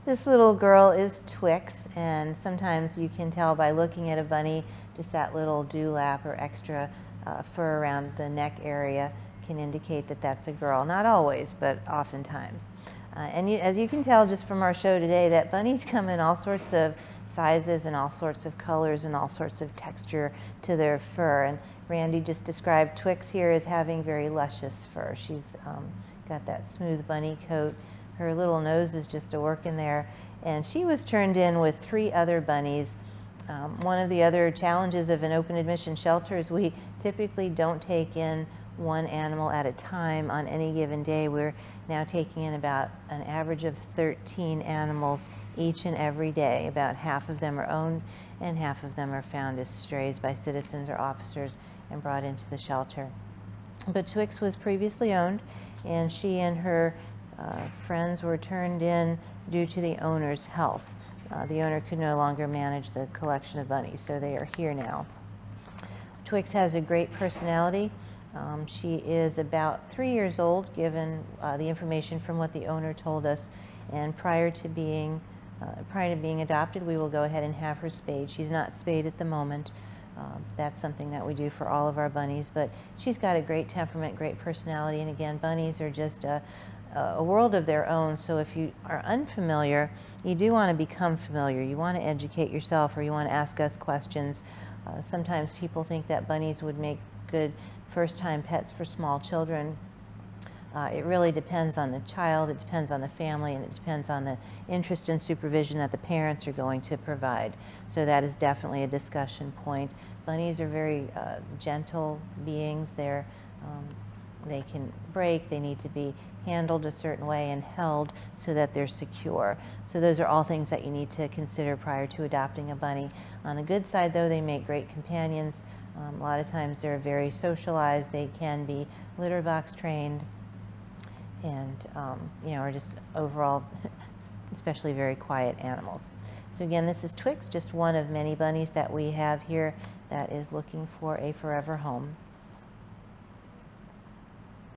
This little girl is Twix, and sometimes you can tell by looking at a bunny, just that little dewlap or extra fur around the neck area can indicate that that's a girl. Not always, but oftentimes. As you can tell just from our show today, that bunnies come in all sorts of sizes and all sorts of colors and all sorts of texture to their fur. And Randy just described Twix here as having very luscious fur. She's got that smooth bunny coat. Her little nose is just a working there. And she was turned in with 3 other bunnies. One of the other challenges of an open admission shelter is we typically don't take in one animal at a time on any given day. We're now taking in about an average of 13 animals each and every day. About half of them are owned and half of them are found as strays by citizens or officers and brought into the shelter. But Twix was previously owned, and she and her friends were turned in due to the owner's health. The owner could no longer manage the collection of bunnies, so they are here now. Twix has a great personality. She is about 3 years old, given the information from what the owner told us. And prior to being adopted, we will go ahead and have her spayed. She's not spayed at the moment. That's something that we do for all of our bunnies. But she's got a great temperament, great personality. And again, bunnies are just a world of their own. So if you are unfamiliar, you do want to become familiar. You want to educate yourself, or you want to ask us questions. Sometimes people think that bunnies would make good first-time pets for small children. It really depends on the child, it depends on the family, and it depends on the interest and supervision that the parents are going to provide. So that is definitely a discussion point. Bunnies are very gentle beings. They can break, they need to be handled a certain way and held so that they're secure. So those are all things that you need to consider prior to adopting a bunny. On the good side though, they make great companions. A lot of times they're very socialized, they can be litter box trained, and are just overall especially very quiet animals. So again, this is Twix, just one of many bunnies that we have here that is looking for a forever home.